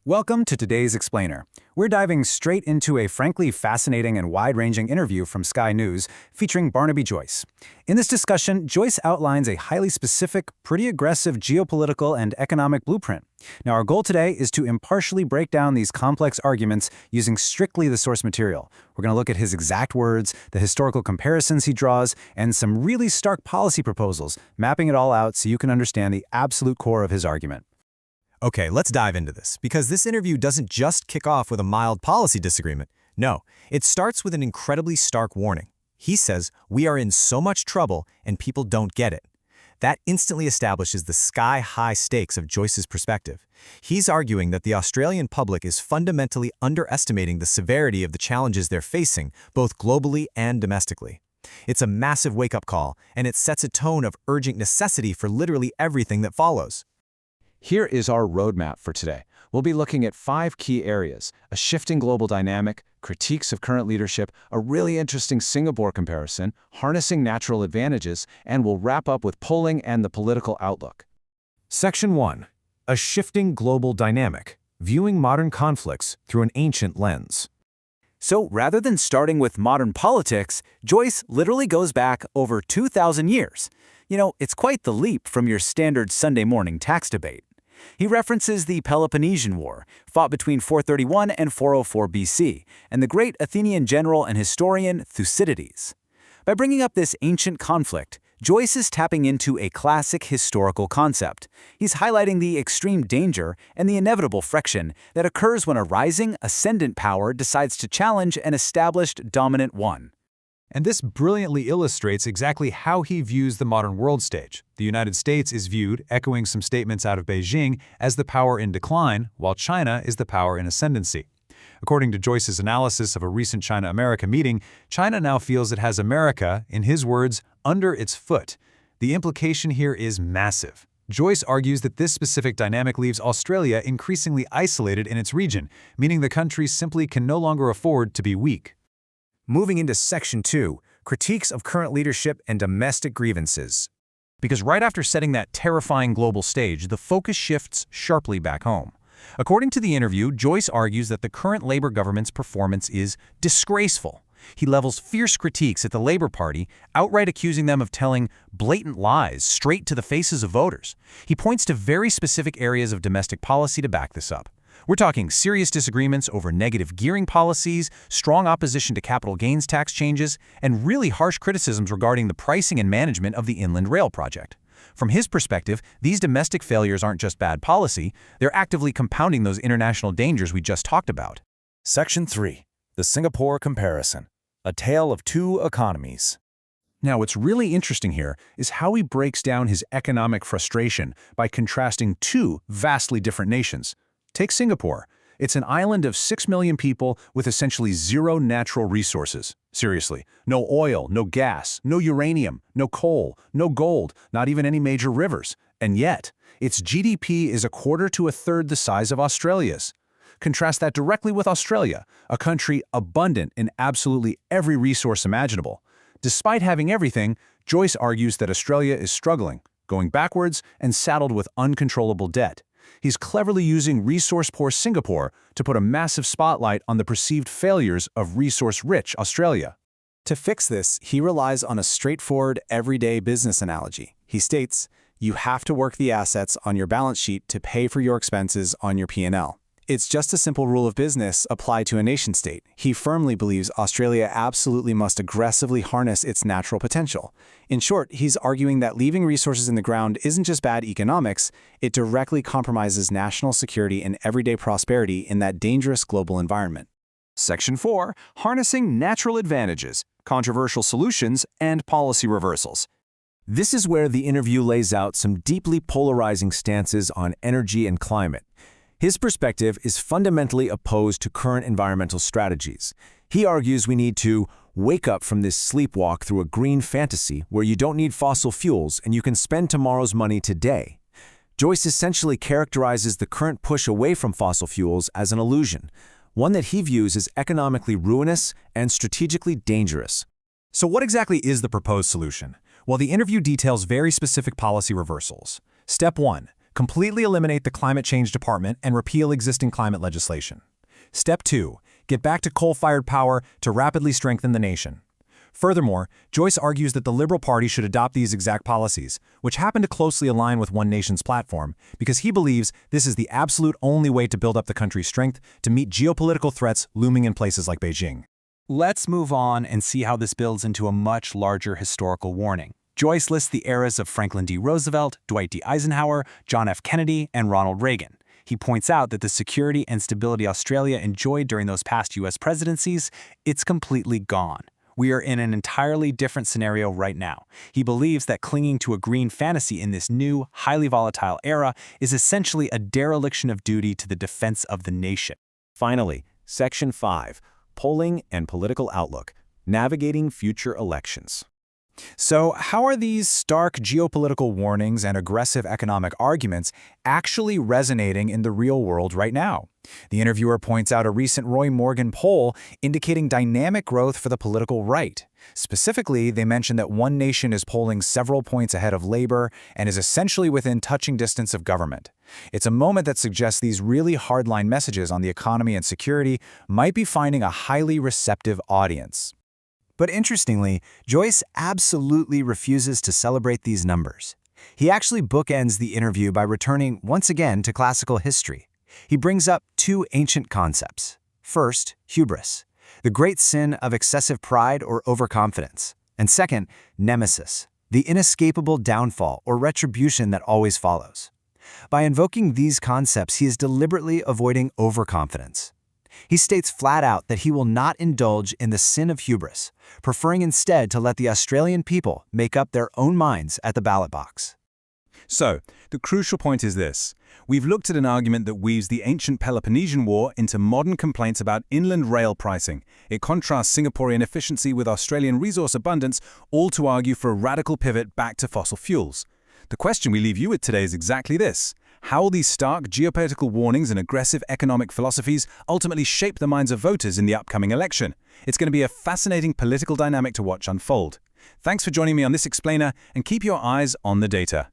Welcome to today's Explainer. We're diving straight into a frankly fascinating and wide-ranging interview from Sky News featuring Barnaby Joyce. In this discussion, Joyce outlines a highly specific, pretty aggressive geopolitical and economic blueprint. Now, our goal today is to impartially break down these complex arguments using strictly the source material. We're going to look at his exact words, the historical comparisons he draws, and some really stark policy proposals, mapping it all out so you can understand the absolute core of his argument. Okay, let's dive into this, because this interview doesn't just kick off with a mild policy disagreement. No, it starts with an incredibly stark warning. He says, we are in so much trouble and people don't get it. That instantly establishes the sky-high stakes of Joyce's perspective. He's arguing that the Australian public is fundamentally underestimating the severity of the challenges they're facing, both globally and domestically. It's a massive wake-up call, and it sets a tone of urgent necessity for literally everything that follows. Here is our roadmap for today. We'll be looking at 5 key areas: a shifting global dynamic, critiques of current leadership, a really interesting Singapore comparison, harnessing natural advantages, and we'll wrap up with polling and the political outlook. Section 1. A shifting global dynamic, viewing modern conflicts through an ancient lens. So rather than starting with modern politics, Joyce literally goes back over 2,000 years. It's quite the leap from your standard Sunday morning tax debate. He references the Peloponnesian War, fought between 431 and 404 BC, and the great Athenian general and historian Thucydides. By bringing up this ancient conflict, Joyce is tapping into a classic historical concept. He's highlighting the extreme danger and the inevitable friction that occurs when a rising, ascendant power decides to challenge an established dominant one. And this brilliantly illustrates exactly how he views the modern world stage. The United States is viewed, echoing some statements out of Beijing, as the power in decline, while China is the power in ascendancy. According to Joyce's analysis of a recent China-America meeting, China now feels it has America, in his words, under its foot. The implication here is massive. Joyce argues that this specific dynamic leaves Australia increasingly isolated in its region, meaning the country simply can no longer afford to be weak. Moving into Section 2, critiques of current leadership and domestic grievances. Because right after setting that terrifying global stage, the focus shifts sharply back home. According to the interview, Joyce argues that the current Labour government's performance is disgraceful. He levels fierce critiques at the Labour Party, outright accusing them of telling blatant lies straight to the faces of voters. He points to very specific areas of domestic policy to back this up. We're talking serious disagreements over negative gearing policies, strong opposition to capital gains tax changes, and really harsh criticisms regarding the pricing and management of the Inland Rail project. From his perspective, these domestic failures aren't just bad policy, they're actively compounding those international dangers we just talked about. Section 3. The Singapore Comparison. A Tale of Two Economies. Now, what's really interesting here is how he breaks down his economic frustration by contrasting two vastly different nations. Take Singapore. It's an island of 6 million people with essentially zero natural resources. Seriously, no oil, no gas, no uranium, no coal, no gold, not even any major rivers. And yet, its GDP is a quarter to a third the size of Australia's. Contrast that directly with Australia, a country abundant in absolutely every resource imaginable. Despite having everything, Joyce argues that Australia is struggling, going backwards, and saddled with uncontrollable debt. He's cleverly using resource-poor Singapore to put a massive spotlight on the perceived failures of resource-rich Australia. To fix this, he relies on a straightforward, everyday business analogy. He states, you have to work the assets on your balance sheet to pay for your expenses on your P&L. It's just a simple rule of business applied to a nation-state. He firmly believes Australia absolutely must aggressively harness its natural potential. In short, he's arguing that leaving resources in the ground isn't just bad economics, it directly compromises national security and everyday prosperity in that dangerous global environment. Section 4. Harnessing Natural Advantages, Controversial Solutions, and Policy Reversals. This is where the interview lays out some deeply polarizing stances on energy and climate. His perspective is fundamentally opposed to current environmental strategies. He argues we need to wake up from this sleepwalk through a green fantasy where you don't need fossil fuels and you can spend tomorrow's money today. Joyce essentially characterizes the current push away from fossil fuels as an illusion, one that he views as economically ruinous and strategically dangerous. So what exactly is the proposed solution? Well, the interview details very specific policy reversals. Step 1. Completely eliminate the Climate Change Department and repeal existing climate legislation. Step 2. Get back to coal-fired power to rapidly strengthen the nation. Furthermore, Joyce argues that the Liberal Party should adopt these exact policies, which happen to closely align with One Nation's platform, because he believes this is the absolute only way to build up the country's strength to meet geopolitical threats looming in places like Beijing. Let's move on and see how this builds into a much larger historical warning. Joyce lists the eras of Franklin D. Roosevelt, Dwight D. Eisenhower, John F. Kennedy, and Ronald Reagan. He points out that the security and stability Australia enjoyed during those past U.S. presidencies, it's completely gone. We are in an entirely different scenario right now. He believes that clinging to a green fantasy in this new, highly volatile era is essentially a dereliction of duty to the defense of the nation. Finally, Section 5, Polling and Political Outlook, Navigating Future Elections. So, how are these stark geopolitical warnings and aggressive economic arguments actually resonating in the real world right now? The interviewer points out a recent Roy Morgan poll indicating dynamic growth for the political right. Specifically, they mention that One Nation is polling several points ahead of Labor and is essentially within touching distance of government. It's a moment that suggests these really hardline messages on the economy and security might be finding a highly receptive audience. But interestingly, Joyce absolutely refuses to celebrate these numbers. He actually bookends the interview by returning once again to classical history. He brings up two ancient concepts. First, hubris, the great sin of excessive pride or overconfidence. And second, nemesis, the inescapable downfall or retribution that always follows. By invoking these concepts, he is deliberately avoiding overconfidence. He states flat out that he will not indulge in the sin of hubris, preferring instead to let the Australian people make up their own minds at the ballot box. So, the crucial point is this. We've looked at an argument that weaves the ancient Peloponnesian War into modern complaints about inland rail pricing. It contrasts Singaporean efficiency with Australian resource abundance, all to argue for a radical pivot back to fossil fuels. The question we leave you with today is exactly this. How will these stark geopolitical warnings and aggressive economic philosophies ultimately shape the minds of voters in the upcoming election? It's going to be a fascinating political dynamic to watch unfold. Thanks for joining me on this explainer, and keep your eyes on the data.